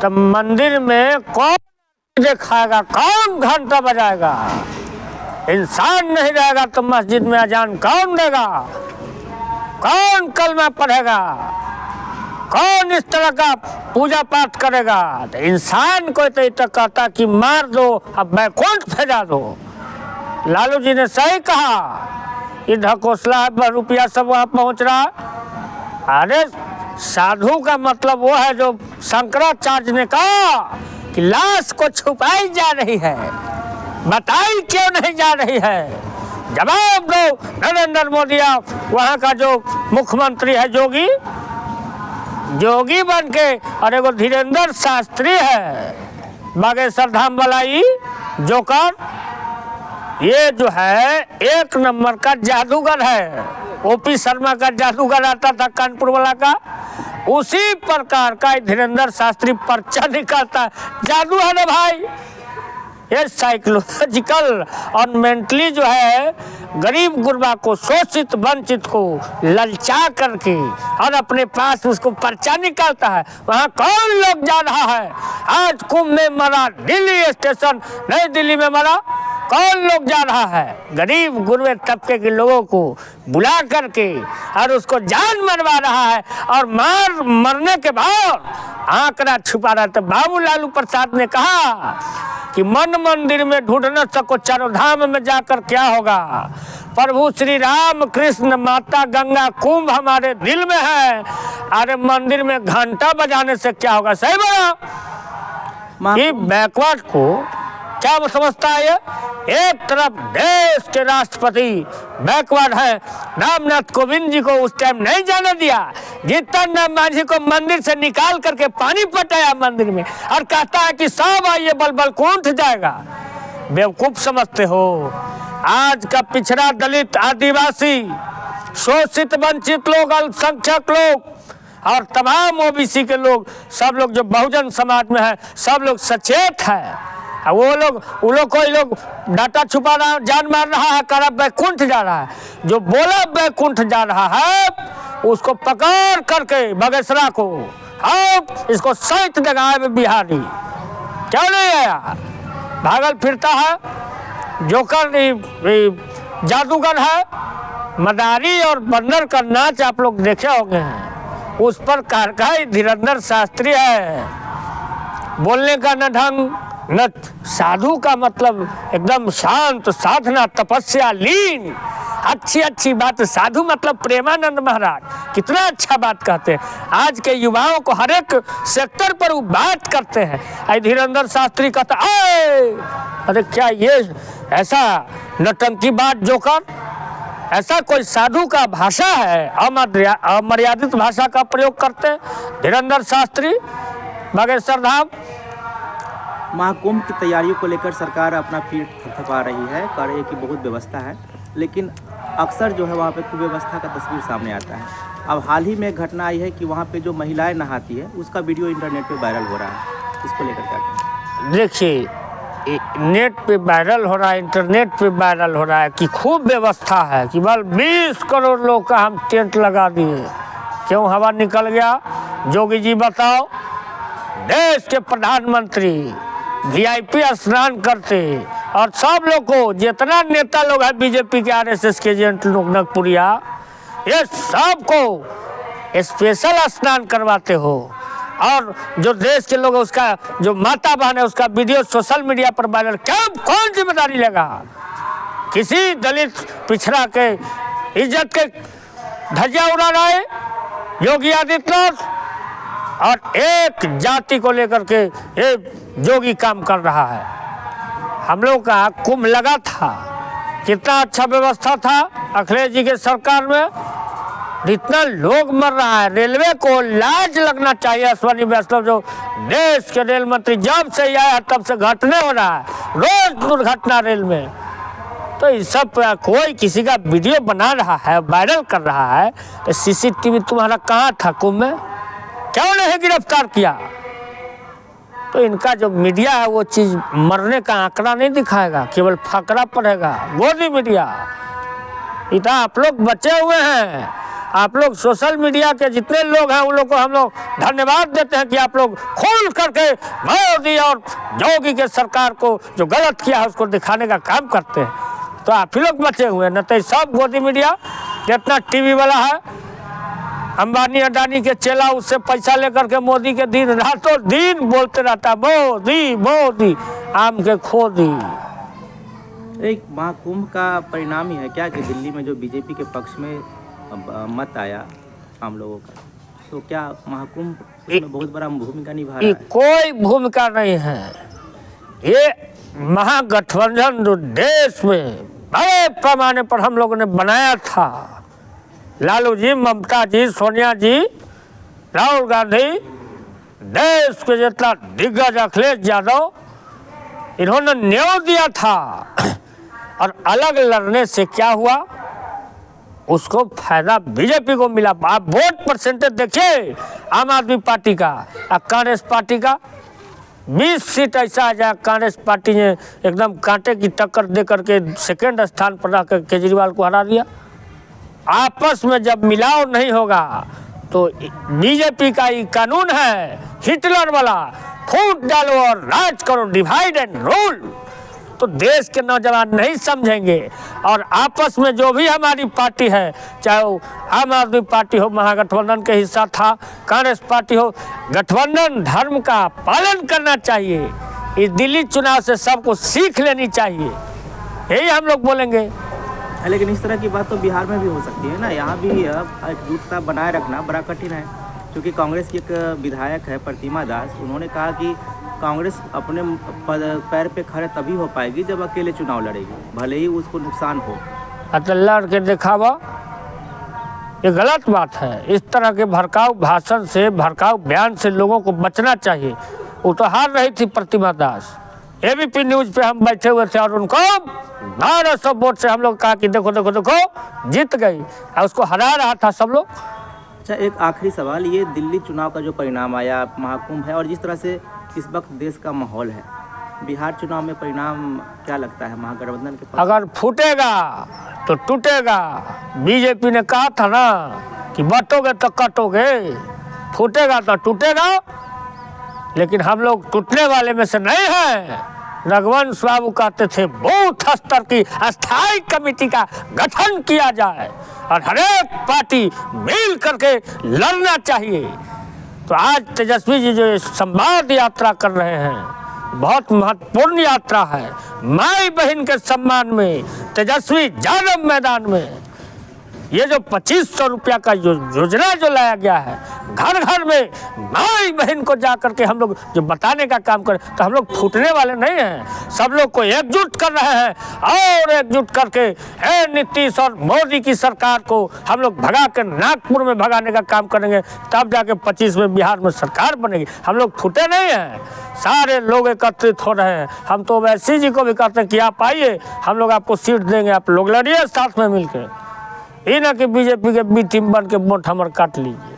तो मंदिर में कौन दिखाएगा, कौन घंटा बजाएगा? इंसान नहीं रहेगा तो मस्जिद में अजान कौन देगा? कौन कलमा पढ़ेगा? कौन इस तरह का पूजा पाठ करेगा? तो इंसान को तो कहता कि मार दो, अब बैकुंठ भेजा दो। लालू जी ने सही कहा, ये ढकोसला है, रुपया सब वहाँ पहुँच रहा है। अरे साधु का मतलब वो है जो शंकराचार्य ने कहा कि लाश को छुपाई जा रही है, बताई क्यों नहीं जा रही है? जवाब दो नरेंद्र मोदी। आप वहाँ का जो मुख्यमंत्री है जोगी बन के, और एगो धीरेन्द्र शास्त्री है बागेश्वर धाम वाला जोकर, ये जो है एक नंबर का जादूगर है। ओपी शर्मा का जादूगर आता था कानपुर वाला का, उसी प्रकार का धीरेन्द्र शास्त्री पर्चा निकालता है। जादू है ना भाई। ये साइकोलॉजिकल और मेंटली जो है गरीब गुरबा को, शोषित वंचित को ललचा करके और अपने पास उसको पर्चा निकालता है। वहाँ कौन लोग जा रहा है? आज कुंभ में मरा, दिल्ली स्टेशन नई दिल्ली में मरा, कौन लोग जा रहा है? गरीब गुरबे तबके के लोगों को बुला करके और उसको जान मरवा रहा है। और मरने के बाद आंकड़ा छुपा रहा। तो बाबू लालू प्रसाद ने कहा कि मन मंदिर में ढूंढ न सको, चारों धाम में जाकर क्या होगा? प्रभु श्री राम कृष्ण माता गंगा कुंभ हमारे दिल में है। अरे मंदिर में घंटा बजाने से क्या होगा? सही बोला। ये बैकवर्ड को क्या समझता है? ये एक तरफ देश के राष्ट्रपति बैकवर्ड है, रामनाथ कोविंद जी को उस टाइम नहीं जाने दिया। जीतन राम मांझी को मंदिर से निकाल करके पानी पटाया मंदिर में, और कहता है कि सब आइए बलबल कुंठ जाएगा। बेवकूफ समझते हो? आज का पिछड़ा, दलित, आदिवासी, शोषित वंचित लोग, अल्पसंख्यक लोग और तमाम ओबीसी के लोग, सब लोग जो बहुजन समाज में है, सब लोग सचेत है। वो लोग कोई लोग डाटा छुपा रहा, जान मार रहा है, कर बैकुंठ जा रहा है। जो बोला बैकुंठ जा रहा है उसको पकड़ करके बगेसरा को, अब इसको सहित देगा बिहारी। क्यों नहीं आया? भागल फिरता है, जोकर जादूगर है। मदारी और बंदर का नाच आप लोग देखे होंगे हैं, उस पर कारकाई धीरेन्द्र शास्त्री है। बोलने का न ढंग न साधु का मतलब एकदम शांत, साधना, तपस्या, लीन, अच्छी बात। साधु मतलब प्रेमानंद महाराज, कितना अच्छा बात कहते हैं। आज के युवाओं को हर एक सेक्टर पर वो बात करते हैं। धीरेन्द्र शास्त्री कहता अरे क्या ये ऐसा नटंकी बात जोकर? ऐसा कोई साधु का भाषा है? अमर्यादित भाषा का प्रयोग करते हैं धीरेन्द्र शास्त्री बागेश्वर धाम। महाकुंभ की तैयारियों को लेकर सरकार अपना पीठ थपथपा रही है, कह रही है कि बहुत व्यवस्था है, लेकिन अक्सर जो है वहाँ पे कुव्यवस्था का तस्वीर सामने आता है। अब हाल ही में एक घटना आई है कि वहाँ पे जो महिलाएं नहाती है उसका वीडियो इंटरनेट पे वायरल हो रहा है। इसको लेकर क्या कहें? देखिए, नेट पे वायरल हो रहा है, इंटरनेट पे वायरल हो रहा है कि खूब व्यवस्था है, कि बल 20 करोड़ लोग का हम टेंट लगा दिए। क्यों हवा निकल गया? जोगी जी बताओ। देश के प्रधानमंत्री VIP स्नान करते और सब लोग को, जितना नेता लोग है बीजेपी के, RSS के एजेंट लोग, नगपुरिया, ये सब को स्पेशल स्नान करवाते हो। और जो देश के लोग, उसका जो माता बहन है, उसका वीडियो सोशल मीडिया पर वायरल, क्या कौन जिम्मेदारी लेगा? किसी दलित पिछड़ा के इज्जत के धज्जियां उड़ा रहा है योगी आदित्यनाथ, और एक जाति को लेकर के ये जोगी काम कर रहा है। हम लोग का कुंभ लगा था, कितना अच्छा व्यवस्था था अखिलेश जी के सरकार में। इतना लोग मर रहा है, रेलवे को लाज लगना चाहिए। अश्विनी वैष्णव जो देश के रेल मंत्री, जब से आया है तब से घटने हो रहा है, रोज दुर्घटना रेल में। तो इस सब कोई किसी का वीडियो बना रहा है, वायरल कर रहा है, तो CCTV तुम्हारा कहाँ था कुंभ में? क्यों नहीं गिरफ्तार किया? तो इनका जो मीडिया है वो चीज मरने का आंकड़ा नहीं दिखाएगा, केवल फकरा पड़ेगा। गोदी मीडिया, इतना आप लोग बचे हुए हैं आप लोग सोशल मीडिया के जितने लोग हैं उन लोग को हम लोग धन्यवाद देते हैं कि आप लोग खोल करके मोदी और योगी के सरकार को जो गलत किया है उसको दिखाने का काम करते हैं। तो आप ही लोग बचे हुए हैं, न तो सब गोदी मीडिया जितना टीवी वाला है, अंबानी अडानी के चेला उससे पैसा लेकर के मोदी के दिन रातों दिन बोलते रहता है मोदी मोदी, आम के खो दी। एक महाकुंभ का परिणाम ही है क्या कि दिल्ली में जो बीजेपी के पक्ष में मत आया आम लोगों का, तो क्या महाकुंभ उसमें बहुत बड़ा भूमिका निभा रहा है? कोई भूमिका नहीं है। ये महागठबंधन जो देश में बड़े पैमाने पर हम लोगों ने बनाया था, लालू जी, ममता जी, सोनिया जी, राहुल गांधी, देश के जितना दिग्गज अखिलेश यादव, इन्होंने न्योय दिया था। और अलग लड़ने से क्या हुआ, उसको फायदा बीजेपी को मिला। आप वोट परसेंटेज देखिए आम आदमी पार्टी का और कांग्रेस पार्टी का, 20 सीट ऐसा आ जाए कांग्रेस पार्टी ने एकदम कांटे की टक्कर दे करके सेकेंड स्थान पर रखकर केजरीवाल को हरा दिया। आपस में जब मिलाव नहीं होगा तो बीजेपी का ये कानून है हिटलर वाला, फूट डालो और राज करो, डिवाइड एंड रूल। तो देश के नौजवान नहीं समझेंगे और आपस में जो भी हमारी पार्टी है, चाहे वो आम आदमी पार्टी हो, महागठबंधन के हिस्सा था, कांग्रेस पार्टी हो, गठबंधन धर्म का पालन करना चाहिए। इस दिल्ली चुनाव से सबको सीख लेनी चाहिए, यही हम लोग बोलेंगे। लेकिन इस तरह की बात तो बिहार में भी हो सकती है ना, यहाँ भी एकजुटता बनाए रखना बड़ा कठिन है, क्योंकि कांग्रेस की एक विधायक है प्रतिमा दास, उन्होंने कहा कि कांग्रेस अपने पैर पे खड़े तभी हो पाएगी जब अकेले चुनाव लड़ेगी, भले ही उसको नुकसान हो। अच्छा, लड़ के दिखावा ये गलत बात है। इस तरह के भड़काऊ भाषण से, भड़काऊ बयान से लोगों को बचना चाहिए। वो तो हार रही थी प्रतिमा दास, एबीपी न्यूज पे हम बैठे हुए थे और उनको 1200 वोट से हम लोग कहा कि देखो देखो देखो जीत गई, और उसको हरा रहा था सब लोग। अच्छा, एक आखिरी सवाल, ये दिल्ली चुनाव का जो परिणाम आया, महाकुंभ है, और जिस तरह से इस वक्त देश का माहौल है, बिहार चुनाव में परिणाम क्या लगता है महागठबंधन के पास? अगर फूटेगा तो टूटेगा। बीजेपी ने कहा था ना कि बटोगे तो कटोगे, फूटेगा तो टूटेगा, लेकिन हम लोग टूटने वाले में से नहीं हैं। रघुवंश बाबू कहते थे बूथ स्तर की अस्थायी कमेटी का गठन किया जाए और हरेक पार्टी मिल करके लड़ना चाहिए। तो आज तेजस्वी जी जो संवाद यात्रा कर रहे हैं, बहुत महत्वपूर्ण यात्रा है। माई बहन के सम्मान में तेजस्वी यादव मैदान में ये जो 2500 रुपया का योजना जो लाया गया है, घर घर में माई बहन को जा करके हम लोग जो बताने का काम करें, तो हम लोग फूटने वाले नहीं हैं। सब लोग को एकजुट कर रहे हैं और एकजुट करके नीतीश और मोदी की सरकार को हम लोग भगा कर नागपुर में भगाने का काम करेंगे, तब जाके 25 में बिहार में सरकार बनेगी। हम लोग फूटे नहीं हैं, सारे लोग एकत्रित हो रहे हैं। हम तो वैसी जी को भी कहते हैं कि आप आइए, हम लोग आपको सीट देंगे, आप लोग लड़िए साथ में मिलकर, ये ना कि बीजेपी के बी टीम बन के वोट हमारे काट लीजिए।